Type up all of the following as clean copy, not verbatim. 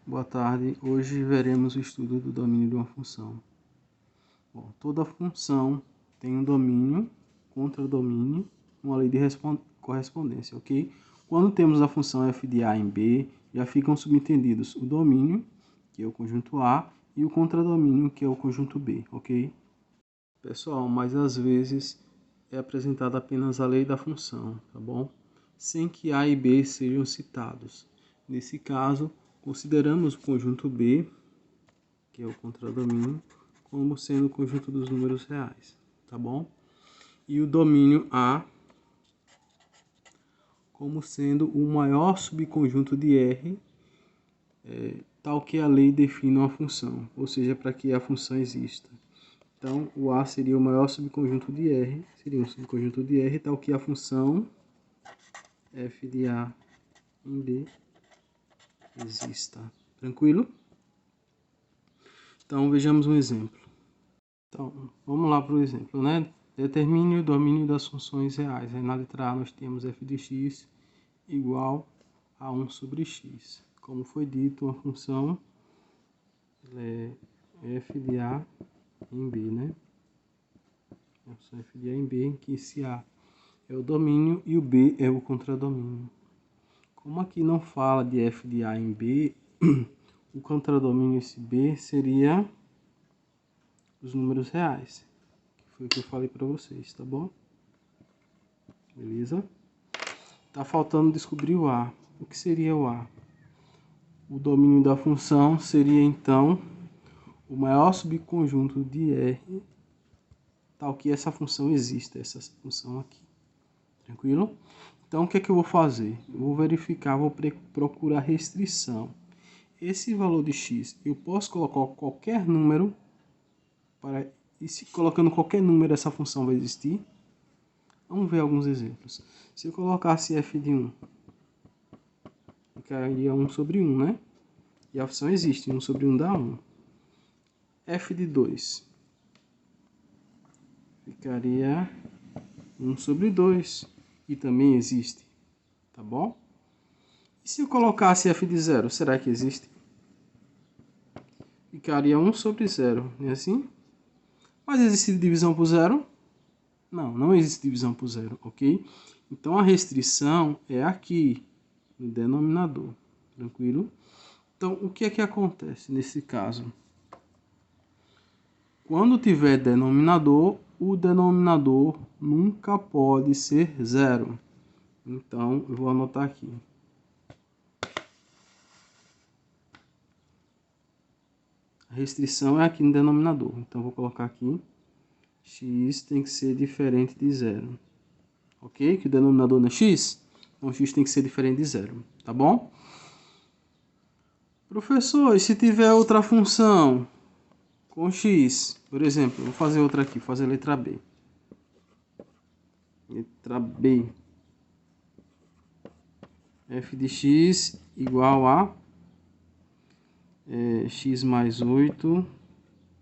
Boa tarde, hoje veremos o estudo do domínio de uma função. Bom, toda função tem um domínio, contradomínio, uma lei de correspondência, ok? Quando temos a função f de a em b, já ficam subentendidos o domínio, que é o conjunto A, e o contradomínio, que é o conjunto B, ok? Pessoal, mas às vezes é apresentada apenas a lei da função, tá bom? Sem que A e B sejam citados. Nesse caso, consideramos o conjunto B, que é o contradomínio, como sendo o conjunto dos números reais, tá bom? E o domínio A como sendo o maior subconjunto de R, tal que a lei define uma função, ou seja, para que a função exista. Então, o A seria o maior subconjunto de R, seria um subconjunto de R, tal que a função f de A em B exista. Tranquilo? Então, vejamos um exemplo. Então, vamos lá para o exemplo, né? Determine o domínio das funções reais. Aí na letra A nós temos f de x igual a 1 sobre x. Como foi dito, uma função é f de A em B, né? A função f de A em B, em que esse A é o domínio e o B é o contradomínio. Como aqui não fala de f de A em B, o contradomínio esse B seria os números reais, que foi o que eu falei para vocês, tá bom? Beleza? Tá faltando descobrir o A. O que seria o A? O domínio da função seria então o maior subconjunto de R, tal que essa função exista, essa função aqui. Tranquilo? Então o que é que eu vou fazer? Eu vou verificar, vou procurar restrição. Esse valor de x, eu posso colocar qualquer número, e se colocando qualquer número essa função vai existir? Vamos ver alguns exemplos. Se eu colocasse f de 1, ficaria 1 sobre 1, né? E a função existe, 1 sobre 1 dá 1. f de 2 ficaria 1 sobre 2, e também existe, tá bom? E se eu colocasse f de 0, será que existe? Ficaria 1 sobre 0, não é assim? Mas existe divisão por zero? Não, não existe divisão por zero, ok? Então a restrição é aqui, no denominador, tranquilo? Então o que é que acontece nesse caso? Quando tiver denominador, o denominador nunca pode ser zero. Então eu vou anotar aqui. A restrição é aqui no denominador. Então vou colocar aqui. X tem que ser diferente de zero. Ok? Que o denominador não é x? Então x tem que ser diferente de zero. Tá bom? Professor, e se tiver outra função com x? Por exemplo, vou fazer outra aqui. Vou fazer a letra B. Letra B. F de x igual a x mais 8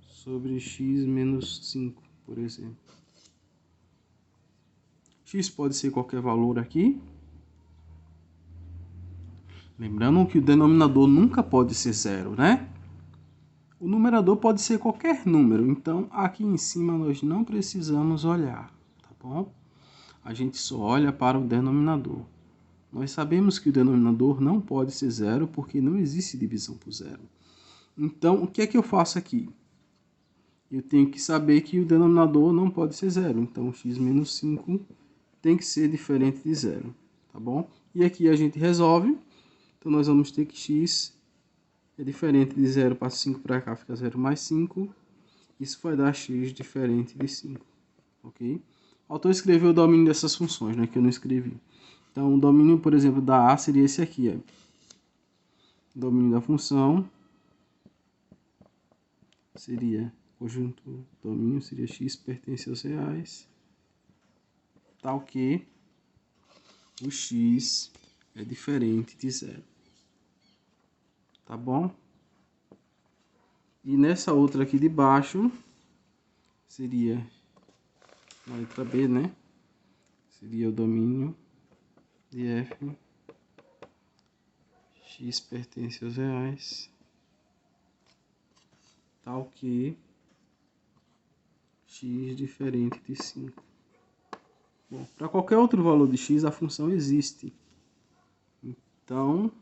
sobre x menos 5, por exemplo. X pode ser qualquer valor aqui. Lembrando que o denominador nunca pode ser zero, né? O numerador pode ser qualquer número. Então, aqui em cima nós não precisamos olhar, tá bom? A gente só olha para o denominador. Nós sabemos que o denominador não pode ser zero porque não existe divisão por zero. Então, o que é que eu faço aqui? Eu tenho que saber que o denominador não pode ser zero. Então, x menos 5 tem que ser diferente de zero, tá bom? E aqui a gente resolve. Então, nós vamos ter que x é diferente de 0, passa 5 para cá, fica 0 mais 5. Isso vai dar x diferente de 5, ok? O autor escreveu o domínio dessas funções, né, que eu não escrevi. Então, o domínio, por exemplo, da A seria esse aqui, ó. O domínio da função seria conjunto domínio, seria x pertence aos reais, tal que o x é diferente de 0. Tá bom? E nessa outra aqui de baixo, seria na letra B, né? Seria o domínio de f x pertence aos reais, tal que x diferente de 5. Bom, para qualquer outro valor de x, a função existe. Então,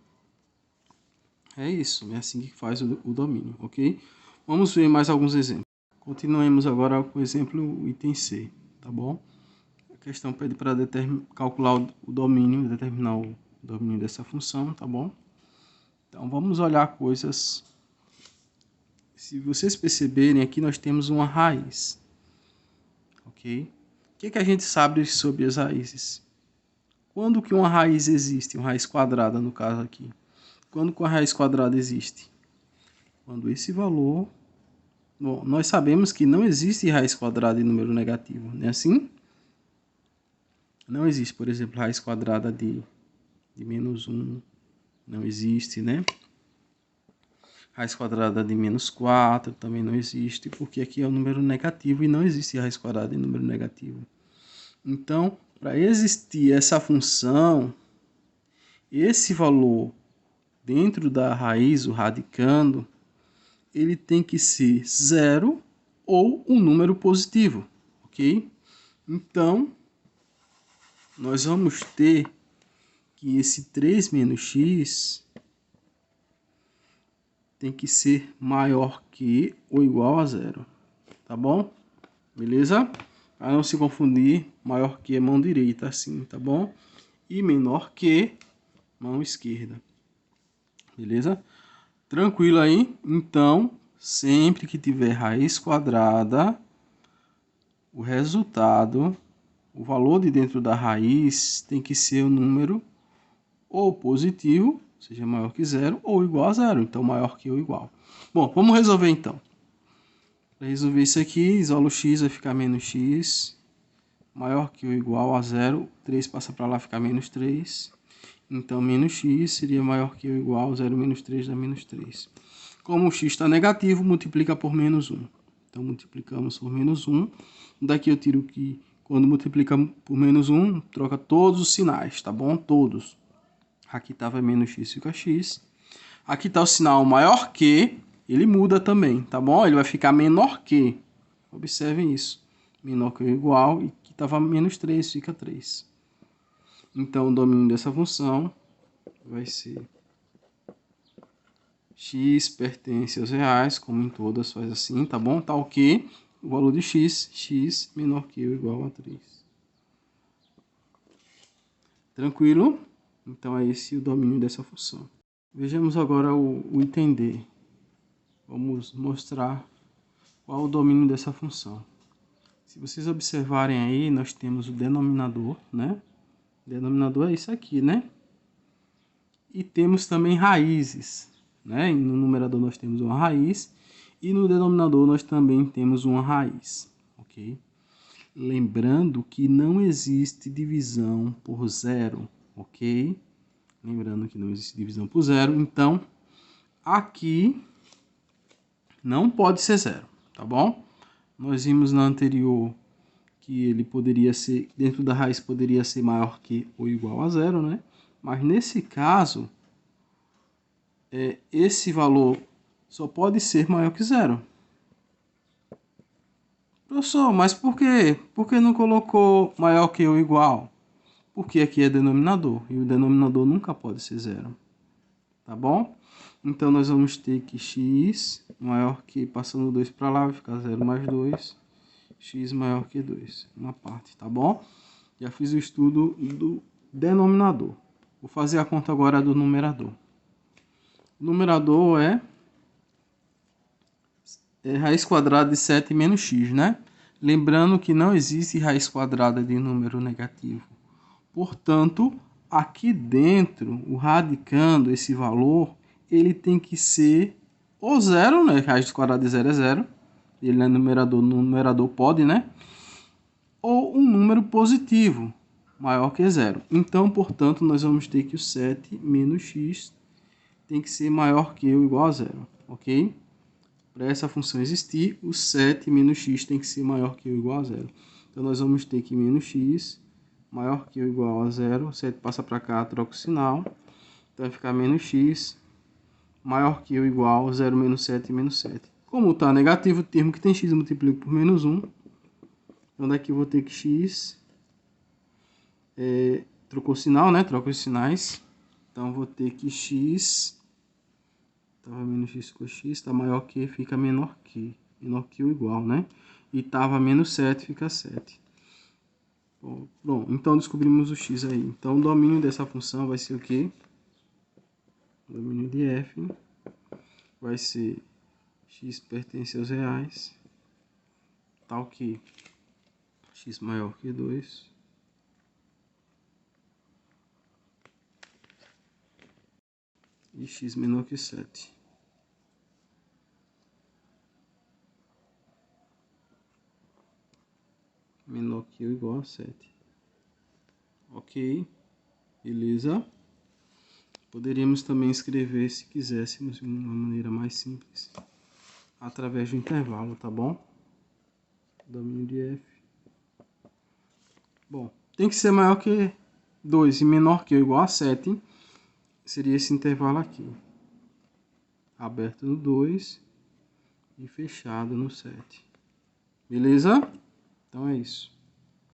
é isso. É assim que faz o domínio, ok? Vamos ver mais alguns exemplos. Continuemos agora com o exemplo item C, tá bom? A questão pede para calcular o domínio, determinar o domínio dessa função, tá bom? Então, vamos olhar coisas. Se vocês perceberem, aqui nós temos uma raiz, ok? O que a gente sabe sobre as raízes? Quando que uma raiz existe? Uma raiz quadrada, no caso aqui. Quando que uma raiz quadrada existe? Quando esse valor... Bom, nós sabemos que não existe raiz quadrada em número negativo, não é assim? Não existe, por exemplo, raiz quadrada de menos 1. Não existe, né? Raiz quadrada de menos 4 também não existe, porque aqui é um número negativo e não existe raiz quadrada em número negativo. Então, para existir essa função, esse valor dentro da raiz, o radicando, ele tem que ser 0 ou um número positivo, ok? Então, nós vamos ter que esse 3 menos x tem que ser maior que ou igual a 0, tá bom? Beleza? Para não se confundir, maior que é mão direita, assim, tá bom? E menor que mão esquerda. Beleza? Tranquilo aí? Então, sempre que tiver raiz quadrada, o resultado, o valor de dentro da raiz tem que ser um número ou positivo, seja maior que 0, ou igual a 0. Então, maior que ou igual. Bom, vamos resolver então. Para resolver isso aqui, isolo x vai ficar menos x, maior que ou igual a 0. 3 passa para lá, fica menos 3. Então, menos x seria maior que ou igual a 0 menos 3 dá menos 3. Como o x está negativo, multiplica por menos 1. Então, multiplicamos por menos 1. Daqui eu tiro que quando multiplica por menos 1, troca todos os sinais, tá bom? Todos. Aqui estava menos x, fica x. Aqui está o sinal maior que, ele muda também, tá bom? Ele vai ficar menor que. Observem isso. Menor que ou igual, e aqui estava menos 3, fica 3. Então, o domínio dessa função vai ser x pertence aos reais, como em todas faz assim, tá bom? Tal que o valor de x menor que ou igual a 3. Tranquilo? Então, é esse o domínio dessa função. Vejamos agora o entender. Vamos mostrar qual o domínio dessa função. Se vocês observarem aí, nós temos o denominador, né? O denominador é isso aqui, né? E temos também raízes, né? No numerador nós temos uma raiz e no denominador nós também temos uma raiz, ok? Lembrando que não existe divisão por zero, ok? Lembrando que não existe divisão por zero, então aqui não pode ser zero, tá bom? Nós vimos na anterior que ele poderia ser, dentro da raiz poderia ser maior que ou igual a zero, né? Mas nesse caso, esse valor só pode ser maior que zero. Professor, mas por quê? Por que não colocou maior que ou igual? Porque aqui é denominador, e o denominador nunca pode ser zero. Tá bom? Então, nós vamos ter que x maior que, passando 2 para lá, vai ficar 0 mais 2. X maior que 2, uma parte, tá bom? Já fiz o estudo do denominador. Vou fazer a conta agora do numerador. O numerador é raiz quadrada de 7 menos x, né? Lembrando que não existe raiz quadrada de número negativo. Portanto, aqui dentro, o radicando esse valor, ele tem que ser ou zero, né? Raiz quadrada de 0 é 0. Ele é numerador, no numerador pode, né? Ou um número positivo, maior que 0. Então, portanto, nós vamos ter que o 7 menos x tem que ser maior que ou igual a 0, ok? Para essa função existir, o 7 menos x tem que ser maior que ou igual a 0. Então, nós vamos ter que menos x maior que ou igual a 0. 7 passa para cá, troca o sinal. Então vai ficar menos x maior que ou igual 0 menos 7 menos 7. Como está negativo, o termo que tem x eu multiplico por menos 1. Então daqui eu vou ter que x... trocou o sinal, né? Troca os sinais. Então vou ter que x... Estava menos x com x, está maior que, fica menor que. Menor que ou igual, né? E estava menos 7, fica 7. Bom, então descobrimos o x aí. Então o domínio dessa função vai ser o quê? O domínio de f vai ser x pertence aos reais, tal que x maior que 2 e x menor que 7. Menor que ou igual a 7. Ok, beleza? Poderíamos também escrever, se quiséssemos, de uma maneira mais simples, através do intervalo, tá bom? Domínio de f. Bom, tem que ser maior que 2 e menor que ou igual a 7. Seria esse intervalo aqui. Aberto no 2 e fechado no 7. Beleza? Então é isso.